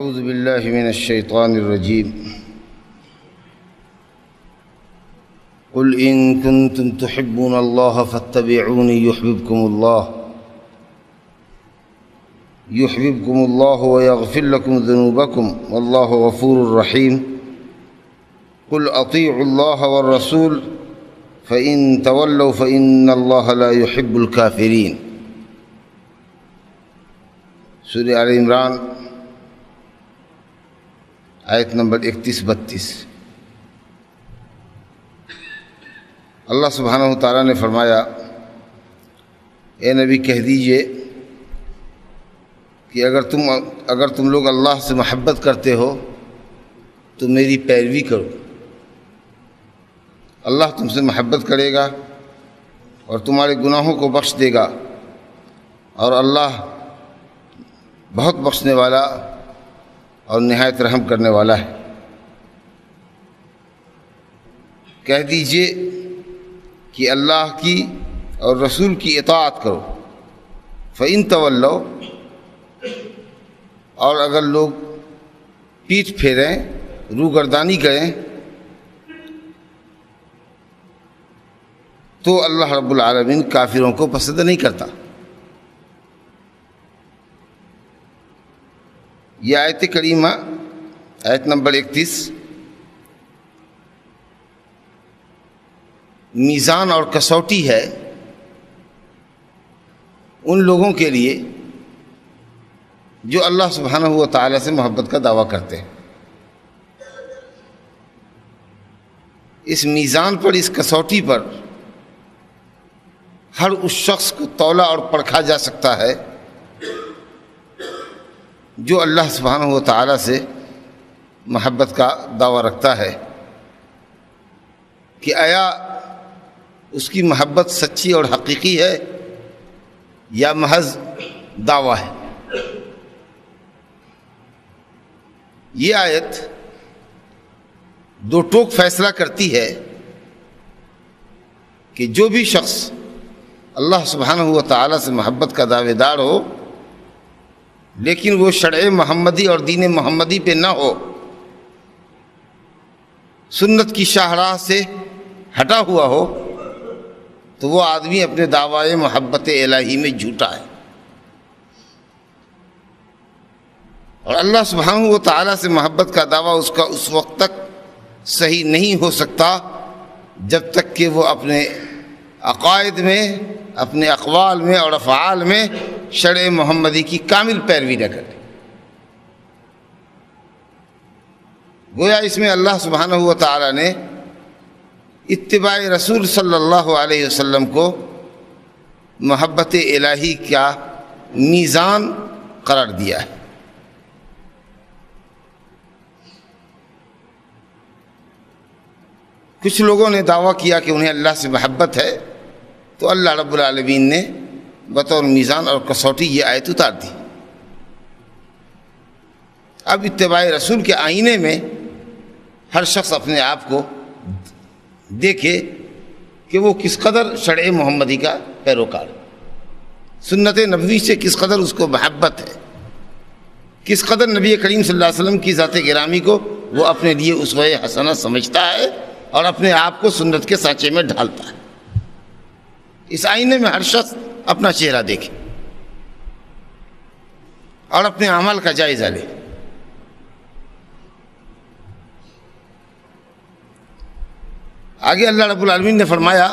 أعوذ بالله من الشيطان الرجيم. قل إن كنتم تحبون الله فاتبعوني يحببكم الله ويغفر لكم ذنوبكم والله غفور رحيم. قل أطيعوا الله والرسول فإن تولوا فإن الله لا يحب الكافرين. سورہ آل عمران آیت نمبر 31-32. اللہ سبحانہ تعالیٰ نے فرمایا، اے نبی کہہ دیجئے کہ اگر تم لوگ اللہ سے محبت کرتے ہو تو میری پیروی کرو. اللہ تم سے محبت کرے گا اور تمہارے گناہوں کو بخش دے گا، اور اللہ بہت بخشنے والا اور نہایت رحم کرنے والا ہے. کہہ دیجئے کہ اللہ کی اور رسول کی اطاعت کرو. فَإِن تَوَلَّوْا، اور اگر لوگ پیٹھ پھیریں، روگردانی کریں، تو اللہ رب العالمین کافروں کو پسند نہیں کرتا. یہ آیت کریمہ آیت نمبر 31 میزان اور کسوٹی ہے ان لوگوں کے لیے جو اللہ سبحانہ و تعالیٰ سے محبت کا دعویٰ کرتے ہیں. اس میزان پر، اس کسوٹی پر ہر اس شخص کو تولا اور پرکھا جا سکتا ہے جو اللہ سبحانہ و تعالیٰ سے محبت کا دعویٰ رکھتا ہے، کہ آیا اس کی محبت سچی اور حقیقی ہے یا محض دعویٰ ہے. یہ آیت دو ٹوک فیصلہ کرتی ہے کہ جو بھی شخص اللہ سبحانہ و تعالیٰ سے محبت کا دعوے دار ہو لیکن وہ شرع محمدی اور دین محمدی پہ نہ ہو، سنت کی شاہراہ سے ہٹا ہوا ہو، تو وہ آدمی اپنے دعوی محبت الہی میں جھوٹا ہے. اور اللہ سبحانہ و تعالیٰ سے محبت کا دعویٰ اس کا اس وقت تک صحیح نہیں ہو سکتا جب تک کہ وہ اپنے عقائد میں، اپنے اقوال میں اور افعال میں شرع محمدی کی کامل پیروی نہ کرے. گویا اس میں اللہ سبحانہ و تعالیٰ نے اتباع رسول صلی اللہ علیہ وسلم کو محبت الہی کا میزان قرار دیا ہے. کچھ لوگوں نے دعویٰ کیا کہ انہیں اللہ سے محبت ہے، تو اللہ رب العالمین نے بطور میزان اور کسوٹی یہ آیت اتار دی. اب اتباع رسول کے آئینے میں ہر شخص اپنے آپ کو دیکھے کہ وہ کس قدر شرع محمدی کا پیروکار، سنت نبوی سے کس قدر اس کو محبت ہے، کس قدر نبی کریم صلی اللہ علیہ وسلم کی ذات گرامی کو وہ اپنے لیے اسوہ حسنہ سمجھتا ہے اور اپنے آپ کو سنت کے سانچے میں ڈھالتا ہے. اس آئینے میں ہر شخص اپنا چہرہ دیکھے اور اپنے اعمال کا جائزہ لے. آگے اللہ رب العالمین نے فرمایا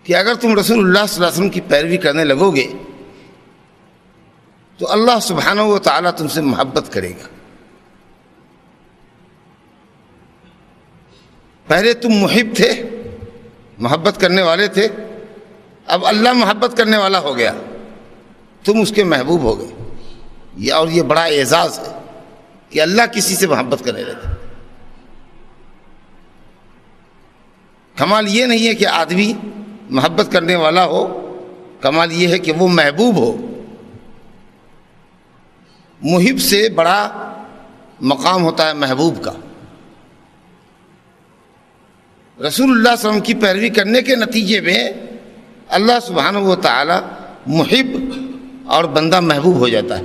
کہ اگر تم رسول اللہ صلی اللہ علیہ وسلم کی پیروی کرنے لگو گے تو اللہ سبحانہ و تعالیٰ تم سے محبت کرے گا. پہلے تم محب تھے، محبت کرنے والے تھے، اب اللہ محبت کرنے والا ہو گیا، تم اس کے محبوب ہو گئے. اور یہ بڑا اعزاز ہے کہ اللہ کسی سے محبت کرنے لگے. کمال یہ نہیں ہے کہ آدمی محبت کرنے والا ہو، کمال یہ ہے کہ وہ محبوب ہو. محب سے بڑا مقام ہوتا ہے محبوب کا. رسول اللہ صلی اللہ علیہ وسلم کی پیروی کرنے کے نتیجے میں اللہ سبحانہ و تعالی محب اور بندہ محبوب ہو جاتا ہے.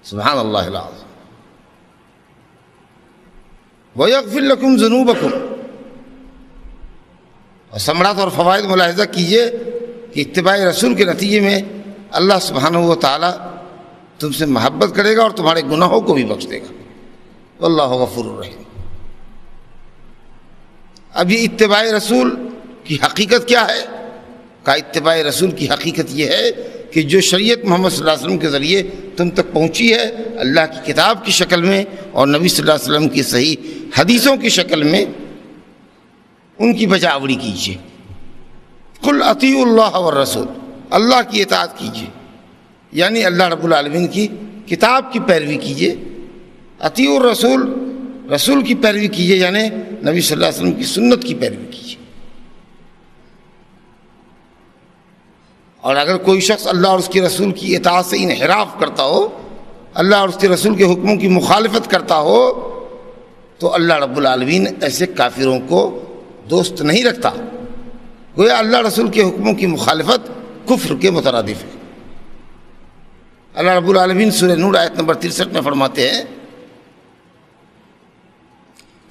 سبحان اللہ العظیم. وَيَغْفِرْ لَكُمْ ذُنُوبَكُمْ. اور ثمرات اور فوائد ملاحظہ کیجئے کہ اتباع رسول کے نتیجے میں اللہ سبحانہ و تعالیٰ تم سے محبت کرے گا اور تمہارے گناہوں کو بھی بخش دے گا. واللہ غفور الرحیم. اب یہ اتباع رسول کی حقیقت کیا ہے؟ کہ اتباع رسول کی حقیقت یہ ہے کہ جو شریعت محمد صلی اللہ علیہ وسلم کے ذریعے تم تک پہنچی ہے اللہ کی کتاب کی شکل میں اور نبی صلی اللہ علیہ وسلم کی صحیح حدیثوں کی شکل میں، ان کی بجاوری کیجیے. قل اطیعوا اللہ والرسول، اللہ کی اطاعت کیجیے، یعنی اللہ رب العالمین کی کتاب کی پیروی کیجیے. اطیعوا الرسول، رسول کی پیروی کیجیے یعنی نبی صلی اللہ علیہ وسلم کی سنت کی پیروی کیجیے. اور اگر کوئی شخص اللہ اور اس کے رسول کی اطاعت سے انحراف کرتا ہو، اللہ اور اس کے رسول کے حکموں کی مخالفت کرتا ہو، تو اللہ رب العالمین ایسے کافروں کو دوست نہیں رکھتا. گویا اللہ رسول کے حکموں کی مخالفت کفر کے مترادف ہے. اللہ رب العالمین سورہ نور آیت نمبر 63 میں فرماتے ہیں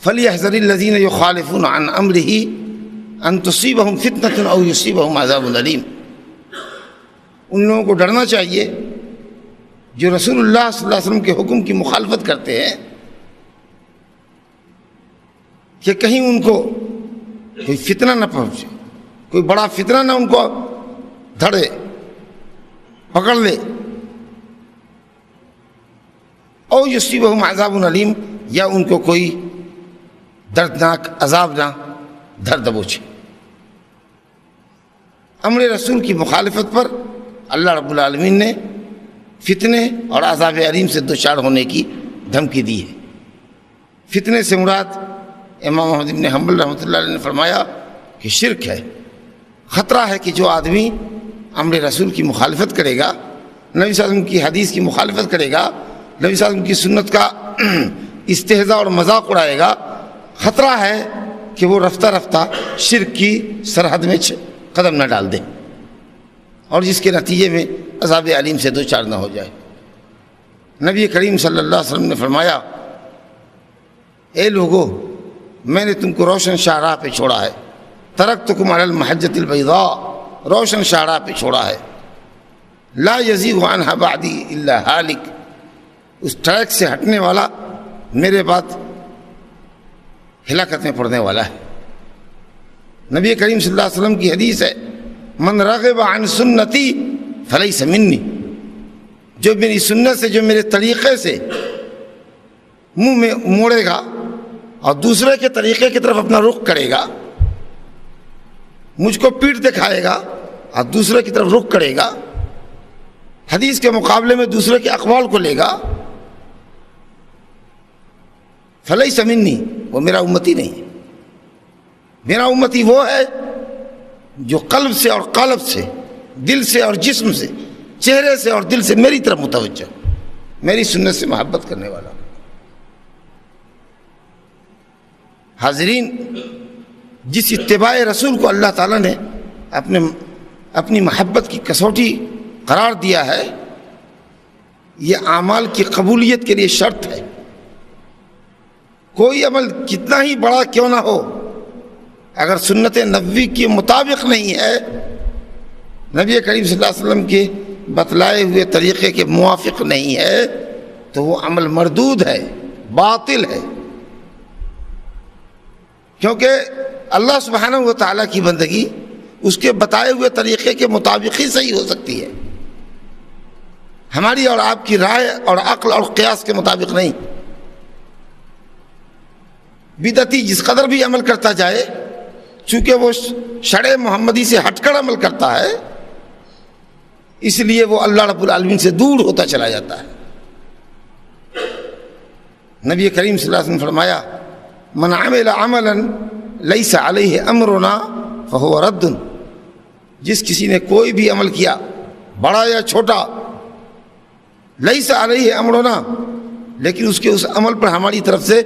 فَلْيَحْذَرِ الَّذِينَ يُخَالِفُونَ عَنْ أَمْرِهِ أَن تُصِيبَهُمْ فِتْنَةٌ أَوْ يُصِيبَهُمْ عَذَابٌ أَلِيمٌ. ان لوگوں کو ڈرنا چاہیے جو رسول اللہ صلی اللہ علیہ وسلم کے حکم کی مخالفت کرتے ہیں کہ کہیں ان کو کوئی فتنہ نہ پہنچے، کوئی بڑا فتنہ نہ ان کو دھڑے پکڑ لے. او یصیبہم عذاب علیم، یا ان کو کوئی دردناک عذاب نہ دھر دبوچے. امر رسول کی مخالفت پر اللہ رب العالمین نے فتنے اور عذاب علیم سے دوچار ہونے کی دھمکی دی ہے. فتنے سے مراد امام احمد بن حنبل رحمۃ اللہ علیہ نے فرمایا کہ شرک ہے. خطرہ ہے کہ جو آدمی امر رسول کی مخالفت کرے گا، نبی صلی اللہ علیہ وسلم کی حدیث کی مخالفت کرے گا، نبی صلی اللہ علیہ وسلم کی سنت کا استہزاء اور مذاق اڑائے گا، خطرہ ہے کہ وہ رفتہ رفتہ شرک کی سرحد میں قدم نہ ڈال دے اور جس کے نتیجے میں عذاب علیم سے دوچار نہ ہو جائے. نبی کریم صلی اللہ علیہ وسلم نے فرمایا اے لوگو، میں نے تم کو روشن شاہراہ پہ چھوڑا ہے. ترکتکم علی المحجۃ البیضاء، روشن شاہراہ پہ چھوڑا ہے. لا یزیغ عنہا بعدی الا ہالک، اس ٹریک سے ہٹنے والا میرے بعد ہلاکت میں پڑنے والا ہے. نبی کریم صلی اللہ علیہ وسلم کی حدیث ہے من رغب عن سنتی فلیس منی، جو میری سنت سے، جو میرے طریقے سے منہ میں موڑے گا اور دوسرے کے طریقے کی طرف اپنا رخ کرے گا، مجھ کو پیٹھ دکھائے گا اور دوسرے کی طرف رخ کرے گا، حدیث کے مقابلے میں دوسرے کے اقوال کو لے گا، فلیس منی، وہ میرا امتی نہیں ہے. میرا امتی وہ ہے جو قلب سے اور قالب سے، دل سے اور جسم سے، چہرے سے اور دل سے میری طرف متوجہ، میری سنت سے محبت کرنے والا. حاضرین، جس اتباع رسول کو اللہ تعالیٰ نے اپنی محبت کی کسوٹی قرار دیا ہے، یہ اعمال کی قبولیت کے لیے شرط ہے. کوئی عمل کتنا ہی بڑا کیوں نہ ہو، اگر سنت نبوی کے مطابق نہیں ہے، نبی کریم صلی اللہ علیہ وسلم کے بتلائے ہوئے طریقے کے موافق نہیں ہے، تو وہ عمل مردود ہے، باطل ہے. کیونکہ اللہ سبحانہ و تعالیٰ کی بندگی اس کے بتائے ہوئے طریقے کے مطابق ہی صحیح ہو سکتی ہے، ہماری اور آپ کی رائے اور عقل اور قیاس کے مطابق نہیں. بدعتی جس قدر بھی عمل کرتا جائے، چونکہ وہ شرع محمدی سے ہٹ کر عمل کرتا ہے، اس لیے وہ اللہ رب العالمین سے دور ہوتا چلا جاتا ہے. نبی کریم صلی اللہ علیہ وسلم فرمایا من عمل عملا لیس علیہ امرنا فہو رد، جس کسی نے کوئی بھی عمل کیا بڑا یا چھوٹا، لیس علیہ امرنا، لیکن اس کے اس عمل پر ہماری طرف سے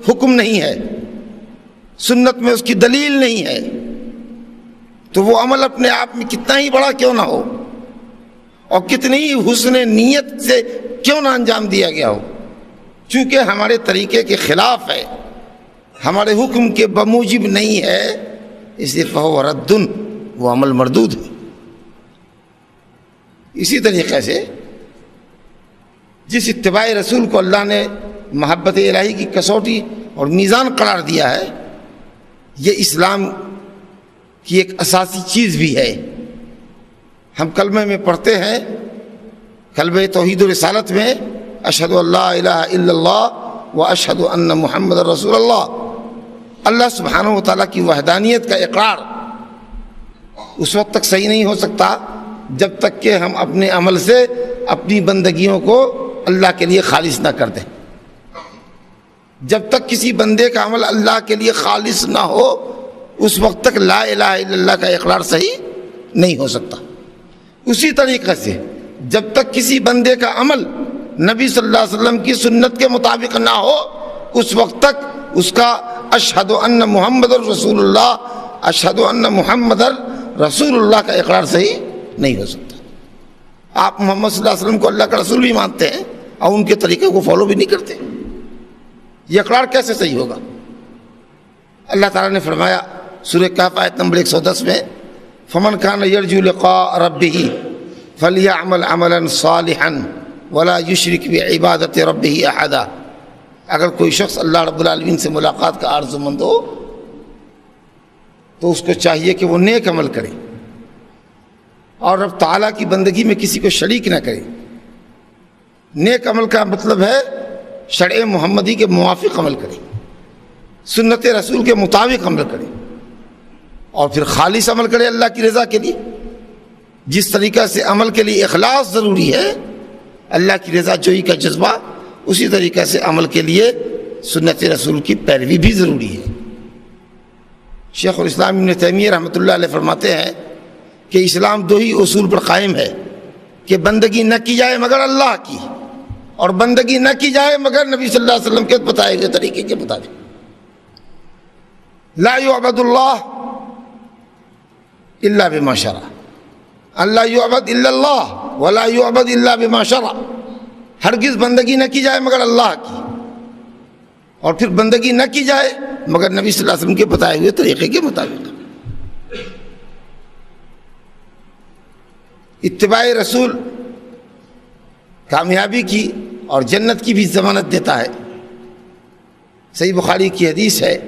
حکم نہیں ہے، سنت میں اس کی دلیل نہیں ہے، تو وہ عمل اپنے آپ میں کتنا ہی بڑا کیوں نہ ہو اور کتنی ہی حسن نیت سے کیوں نہ انجام دیا گیا ہو، چونکہ ہمارے طریقے کے خلاف ہے، ہمارے حکم کے بموجب نہیں ہے، اس لیے فہو رد، وہ عمل مردود ہے۔ اسی طریقے سے جس اتباع رسول کو اللہ نے محبت الہی کی کسوٹی اور میزان قرار دیا ہے، یہ اسلام کی ایک اساسی چیز بھی ہے۔ ہم کلمے میں پڑھتے ہیں، کلمہ توحید و رسالت میں، اشہد ان لا الہ الا اللہ و اشہد ان محمد رسول اللہ۔ اللہ سبحانہ و تعالیٰ کی وحدانیت کا اقرار اس وقت تک صحیح نہیں ہو سکتا جب تک کہ ہم اپنے عمل سے اپنی بندگیوں کو اللہ کے لیے خالص نہ کر دیں۔ جب تک کسی بندے کا عمل اللہ کے لیے خالص نہ ہو، اس وقت تک لا الہ الا اللہ کا اقرار صحیح نہیں ہو سکتا۔ اسی طریقے سے جب تک کسی بندے کا عمل نبی صلی اللہ علیہ وسلم کی سنت کے مطابق نہ ہو، اس وقت تک اس کا اشہد ان محمد رسول اللہ، اشہد ان محمد رسول اللہ کا اقرار صحیح نہیں ہو سکتا۔ آپ محمد صلی اللہ علیہ وسلم کو اللہ کا رسول بھی مانتے ہیں اور ان کے طریقے کو فالو بھی نہیں کرتے، یہ اقرار کیسے صحیح ہوگا؟ اللہ تعالیٰ نے فرمایا سورہ کہف آیت نمبر 110 میں، فمن کان یرجو لقاء ربہ فلیعمل عملا صالحا ولا یشرک بعبادۃ ربہ احدا۔ اگر کوئی شخص اللہ رب العالمین سے ملاقات کا آرزو مند ہو تو اس کو چاہیے کہ وہ نیک عمل کرے اور رب تعالیٰ کی بندگی میں کسی کو شریک نہ کرے۔ نیک عمل کا مطلب ہے شرع محمدی کے موافق عمل کرے، سنت رسول کے مطابق عمل کرے، اور پھر خالص عمل کرے اللہ کی رضا کے لیے۔ جس طریقہ سے عمل کے لیے اخلاص ضروری ہے، اللہ کی رضا جوئی کا جذبہ، اسی طریقے سے عمل کے لیے سنت رسول کی پیروی بھی ضروری ہے۔ شیخ الاسلام ابن تیمیہ رحمۃ اللہ علیہ فرماتے ہیں کہ اسلام دو ہی اصول پر قائم ہے کہ بندگی نہ کی جائے مگر اللہ کی، اور بندگی نہ کی جائے مگر نبی صلی اللہ علیہ وسلم کے بتائے گئے طریقے کے مطابق۔ لا یعبد اللہ الا بما شرع، اللہ یعبد الا اللہ ولا یعبد الا بما شرع۔ ہرگز بندگی نہ کی جائے مگر اللہ کی، اور پھر بندگی نہ کی جائے مگر نبی صلی اللہ علیہ وسلم کے بتائے ہوئے طریقے کے مطابق۔ اتباع رسول کامیابی کی اور جنت کی بھی ضمانت دیتا ہے۔ صحیح بخاری کی حدیث ہے، نبی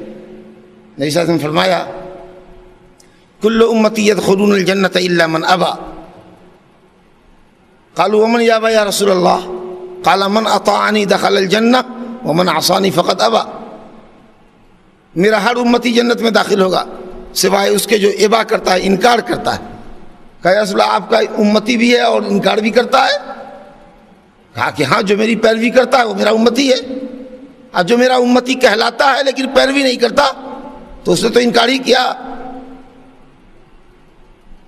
صلی اللہ علیہ وسلم فرمایا کل امتی یدخلون الجنت الا من ابا، قالوا ومن یابا یا رسول اللہ؟ قال من اطاعنی دخل الجنہ ومن عصانی فقد ابا۔ میرا ہر امتی جنت میں داخل ہوگا سوائے اس کے جو ابا کرتا ہے، انکار کرتا ہے۔ کہا یا رسول اللہ آپ کا امتی بھی ہے اور انکار بھی کرتا ہے؟ کہا کہ ہاں، جو میری پیروی کرتا ہے وہ میرا امتی ہے، اور جو میرا امتی کہلاتا ہے لیکن پیروی نہیں کرتا تو اس نے تو انکار ہی کیا۔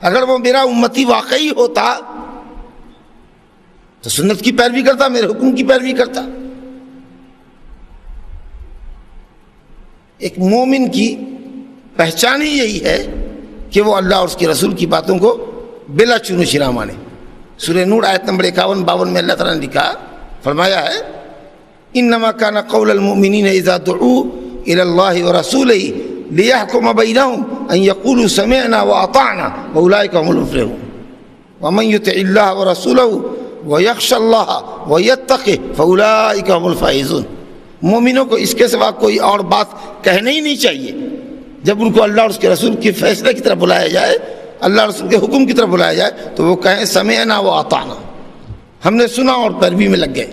اگر وہ میرا امتی واقعی ہوتا تو سنت کی پیروی کرتا، میرے حکم کی پیروی کرتا۔ ایک مومن کی پہچان ہی یہی ہے کہ وہ اللہ اور اس کے رسول کی باتوں کو بلا چون و چرا مانے۔ سورہ نور آیت نمبر 51-52 میں اللہ تعالیٰ نے لکھا، فرمایا ہے انما کان قول المؤمنین اذا دعوا الی اللہ ورسولہ لیحکم بینہم ان یقولوا سمعنا واطعنا واولئک هم المفلحون ومن یطع اللہ ورسولہ ویخشى اللہ ویتقہ فاولئک هم الفائزون۔ مومنوں کو اس کے سوا کوئی اور بات کہنے ہی نہیں چاہیے۔ جب ان کو اللہ اور اس کے رسول کے فیصلے کی طرف بلایا جائے، اللہ رسول کے حکم کی طرف بلایا جائے، تو وہ کہیں سمعنا و اطعنا، ہم نے سنا اور پیروی میں لگ گئے۔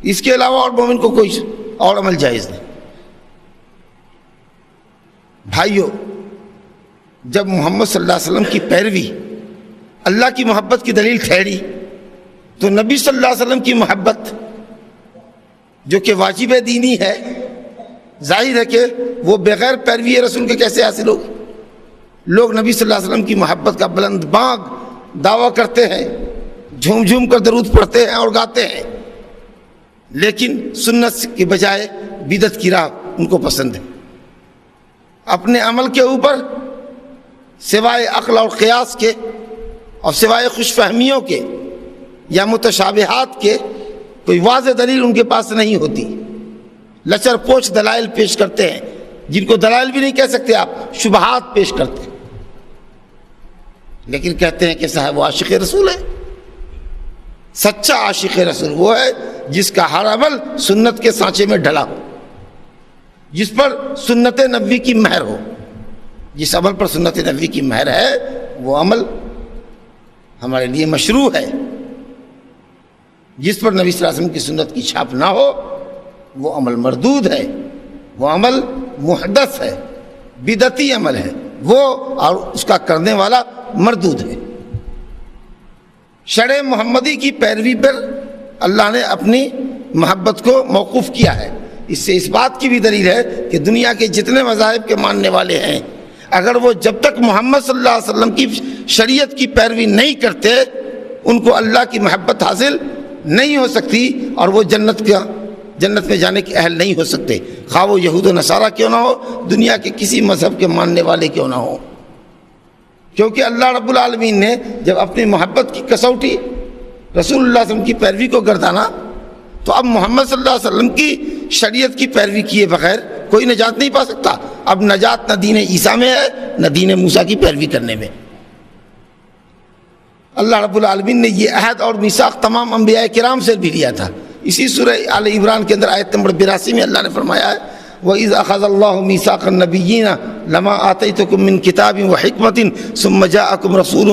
اس کے علاوہ اور مومن کو کوئی اور عمل جائز نہیں۔ بھائیو، جب محمد صلی اللہ علیہ وسلم کی پیروی اللہ کی محبت کی دلیل ٹھہری تو نبی صلی اللہ علیہ وسلم کی محبت جو کہ واجب دینی ہے، ظاہر ہے کہ وہ بغیر پیروی رسول کے کیسے حاصل ہوگی؟ لوگ نبی صلی اللہ علیہ وسلم کی محبت کا بلند بانگ دعویٰ کرتے ہیں، جھوم جھوم کر درود پڑھتے ہیں اور گاتے ہیں، لیکن سنت کے بجائے بدعت کی راہ ان کو پسند ہے۔ اپنے عمل کے اوپر سوائے عقل اور قیاس کے اور سوائے خوش فہمیوں کے یا متشابہات کے کوئی واضح دلیل ان کے پاس نہیں ہوتی، لچر پوچھ دلائل پیش کرتے ہیں جن کو دلائل بھی نہیں کہہ سکتے آپ، شبہات پیش کرتے ہیں، لیکن کہتے ہیں کہ صاحب وہ عاشق رسول ہے۔ سچا عاشق رسول وہ ہے جس کا ہر عمل سنت کے سانچے میں ڈھلا ہو، جس پر سنت نبوی کی مہر ہو۔ جس عمل پر سنت نبوی کی مہر ہے وہ عمل ہمارے لیے مشروع ہے، جس پر نبی صلی اللہ علیہ وسلم کی سنت کی چھاپ نہ ہو وہ عمل مردود ہے، وہ عمل محدث ہے، بدعتی عمل ہے وہ، اور اس کا کرنے والا مردود ہے۔ شرع محمدی کی پیروی پر اللہ نے اپنی محبت کو موقوف کیا ہے۔ اس سے اس بات کی بھی دلیل ہے کہ دنیا کے جتنے مذاہب کے ماننے والے ہیں، اگر وہ جب تک محمد صلی اللہ علیہ وسلم کی شریعت کی پیروی نہیں کرتے ان کو اللہ کی محبت حاصل نہیں ہو سکتی، اور وہ جنت میں جانے کے اہل نہیں ہو سکتے، خواہ وہ یہود و نصارہ کیوں نہ ہو، دنیا کے کسی مذہب کے ماننے والے کیوں نہ ہو۔ کیونکہ اللہ رب العالمین نے جب اپنی محبت کی کسوٹی رسول اللہ صلی اللہ علیہ وسلم کی پیروی کو گردانا، تو اب محمد صلی اللہ علیہ وسلم کی شریعت کی پیروی کیے بغیر کوئی نجات نہیں پا سکتا۔ اب نجات نہ دین عیسیٰ میں ہے نہ دین موسیٰ کی پیروی کرنے میں۔ اللہ رب العالمین نے یہ عہد اور میثاق تمام انبیاء کرام سے بھی لیا تھا۔ اسی سورہ آل عمران کے اندر آیت نمبر 82 میں اللہ نے فرمایا ہے وَإِذْ أَخَذَ اللَّهُ مِيثَاقَ النَّبِيِّينَ لَمَا آتَيْتُكُم مِّن كِتَابٍ وَحِكْمَةٍ ثُمَّ جَاءَكُمْ رَسُولٌ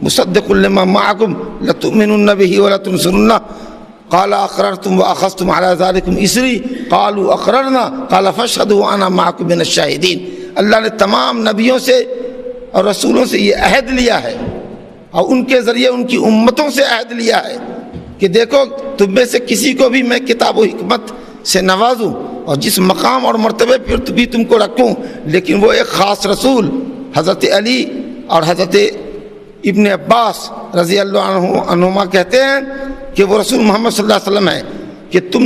مُصَدِّقٌ لِّمَا مَعَكُمْ لَتُؤْمِنُنَّ بِهِ وَلَتُنصِرُنَّهُ قال اقررتم واخذتم على ذلكم اسری قالوا اقررنا قال فاشهدوا وانا معكم من الشاهدين۔ اللہ نے تمام نبیوں سے اور رسولوں سے یہ عہد لیا ہے اور ان کے ذریعے ان کی امتوں سے عہد لیا ہے کہ دیکھو تم میں سے کسی کو بھی میں کتاب و حکمت سے نوازوں اور جس مقام اور مرتبے پر بھی تم کو رکھوں، لیکن وہ ایک خاص رسول حضرت علی اور حضرت ابن عباس رضی اللہ عنہما کہتے ہیں کہ وہ رسول محمد صلی اللہ علیہ وسلم ہے کہ تم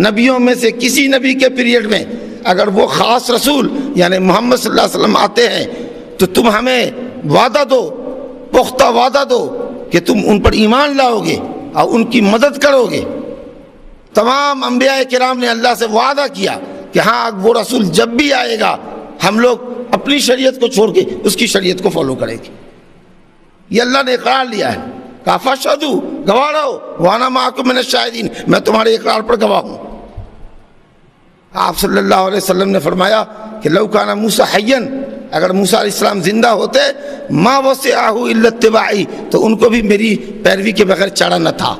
نبیوں میں سے کسی نبی کے پیریڈ میں اگر وہ خاص رسول یعنی محمد صلی اللہ علیہ وسلم آتے ہیں تو تم ہمیں وعدہ دو، پختہ وعدہ دو کہ تم ان پر ایمان لاؤ گے اور ان کی مدد کرو گے۔ تمام انبیاء کرام نے اللہ سے وعدہ کیا کہ ہاں وہ رسول جب بھی آئے گا ہم لوگ اپنی شریعت کو چھوڑ کے اس کی شریعت کو فالو کریں گے۔ یہ اللہ نے اقرار لیا ہے، کہا فاشہدوا گواہ رہو وانا معکم من الشاہدین، میں تمہارے اقرار پر گواہ ہوں۔ آپ صلی اللہ علیہ وسلم نے فرمایا کہ لو کان موسیٰ حیا، اگر موسیٰ علیہ السلام زندہ ہوتے ما وسعہ الا اتباعی، تو ان کو بھی میری پیروی کے بغیر چارہ نہ تھا۔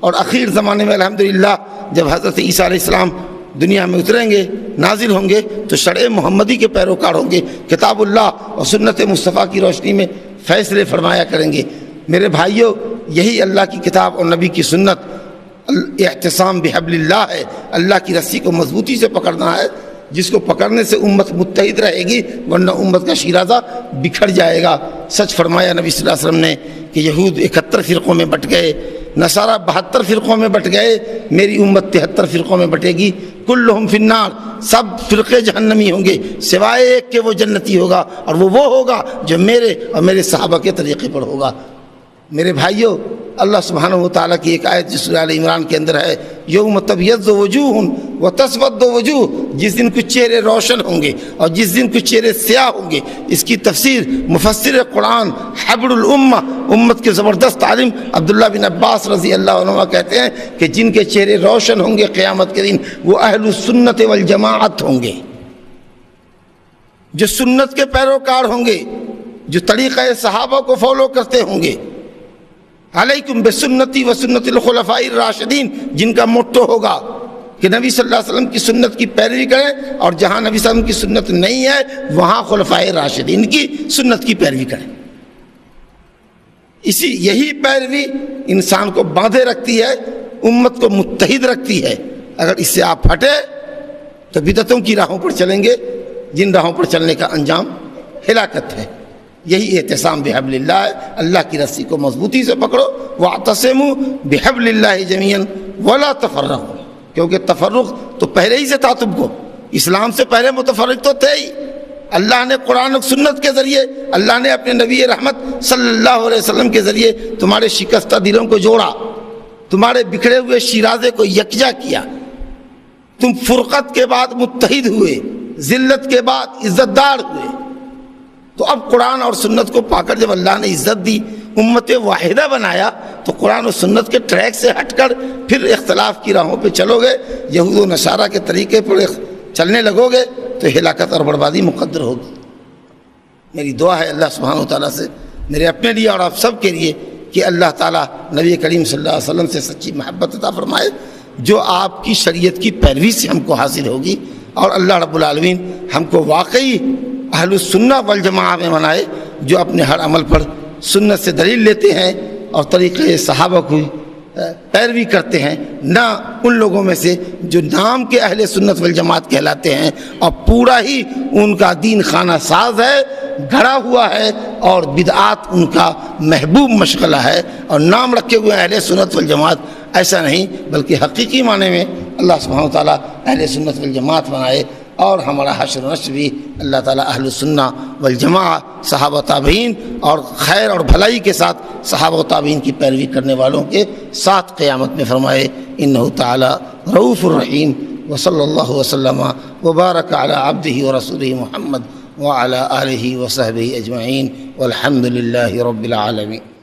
اور اخیر زمانے میں الحمدللہ جب حضرت عیسیٰ علیہ السلام دنیا میں اتریں گے، نازل ہوں گے، تو شرع محمدی کے پیروکار ہوں گے، کتاب اللہ اور سنت مصطفیٰ کی روشنی میں فیصلے فرمایا کریں گے۔ میرے بھائیوں، یہی اللہ کی کتاب اور نبی کی سنت اعتصام بحبل اللہ ہے، اللہ کی رسی کو مضبوطی سے پکڑنا ہے، جس کو پکڑنے سے امت متحد رہے گی، ورنہ امت کا شیرازہ بکھر جائے گا۔ سچ فرمایا نبی صلی اللہ علیہ وسلم نے کہ یہود 71 فرقوں میں بٹ گئے، نصارہ 72 فرقوں میں بٹ گئے، میری امت 73 فرقوں میں بٹے گی، کلہم فی النار، سب فرقے جہنمی ہوں گے سوائے ایک کہ وہ جنتی ہوگا، اور وہ ہوگا جو میرے اور میرے صحابہ کے طریقے پر ہوگا۔ میرے بھائیوں، اللہ سبحانہ و تعالیٰ کی ایک آیت جس سورہ آل عمران کے اندر ہے یوم تبیض وجوہ وتسود وجوہ، جس دن کچھ چہرے روشن ہوں گے اور جس دن کچھ چہرے سیاہ ہوں گے۔ اس کی تفسیر مفسر قرآن حبر الامہ، امت کے زبردست عالم عبداللہ بن عباس رضی اللہ عنہ کہتے ہیں کہ جن کے چہرے روشن ہوں گے قیامت کے دن وہ اہل السنت والجماعت ہوں گے، جو سنت کے پیروکار ہوں گے، جو طریقہ صحابہ کو فالو کرتے ہوں گے۔ علیکم بسنتی و سنت الخلفاء الراشدین، جن کا موٹو ہوگا کہ نبی صلی اللہ علیہ وسلم کی سنت کی پیروی کریں، اور جہاں نبی صلی اللہ علیہ وسلم کی سنت نہیں ہے وہاں خلفاء راشدین کی سنت کی پیروی کریں۔ یہی پیروی انسان کو باندھے رکھتی ہے، امت کو متحد رکھتی ہے۔ اگر اس سے آپ ہٹے تو بدعتوں کی راہوں پر چلیں گے، جن راہوں پر چلنے کا انجام ہلاکت ہے۔ یہی اعتصام بحبل اللہ ہے، اللہ کی رسی کو مضبوطی سے پکڑو، واعتصموا بحبل اللہ جمیعا ولا تفرقوا، کیونکہ تفرق تو پہلے ہی سے تھا، تم کو اسلام سے پہلے متفرق تو تھے ہی۔ اللہ نے قرآن و سنت کے ذریعے، اللہ نے اپنے نبی رحمت صلی اللہ علیہ وسلم کے ذریعے تمہارے شکستہ دلوں کو جوڑا، تمہارے بکھرے ہوئے شیرازے کو یکجا کیا، تم فرقت کے بعد متحد ہوئے، ذلت کے بعد عزت دار ہوئے۔ تو اب قرآن اور سنت کو پا کر جب اللہ نے عزت دی، امت واحدہ بنایا، تو قرآن و سنت کے ٹریک سے ہٹ کر پھر اختلاف کی راہوں پہ چلو گے، یہود و نصارہ کے طریقے پر چلنے لگو گے تو ہلاکت اور بربادی مقدر ہوگی۔ میری دعا ہے اللہ سبحانہ و تعالیٰ سے، میرے اپنے لیے اور آپ سب کے لیے، کہ اللہ تعالیٰ نبی کریم صلی اللہ علیہ وسلم سے سچی محبت عطا فرمائے، جو آپ کی شریعت کی پیروی سے ہم کو حاصل ہوگی، اور اللہ رب العالمین ہم کو واقعی اہل السنہ والجماعہ میں بنائے، جو اپنے ہر عمل پر سنت سے دلیل لیتے ہیں اور طریقے صحابہ کو پیروی کرتے ہیں، نہ ان لوگوں میں سے جو نام کے اہل سنت والجماعت کہلاتے ہیں اور پورا ہی ان کا دین خانہ ساز ہے، گھڑا ہوا ہے، اور بدعات ان کا محبوب مشغلہ ہے، اور نام رکھے ہوئے اہل سنت والجماعت، ایسا نہیں، بلکہ حقیقی معنی میں اللہ سبحانہ وتعالیٰ اہل سنت والجماعت بنائے، اور ہمارا حشر و نشر بھی اللہ تعالیٰ اہل السنہ والجماعہ، صحابہ تابعین اور خیر اور بھلائی کے ساتھ صحابہ و تابعین کی پیروی کرنے والوں کے ساتھ قیامت میں فرمائے۔ انہ تعالیٰ رؤوف الرحیم، وصلی اللہ وسلم وبارک علی عبدہ ورسولہ محمد وعلی آلہ وصحبہ اجمعین، والحمد للہ رب العالمین۔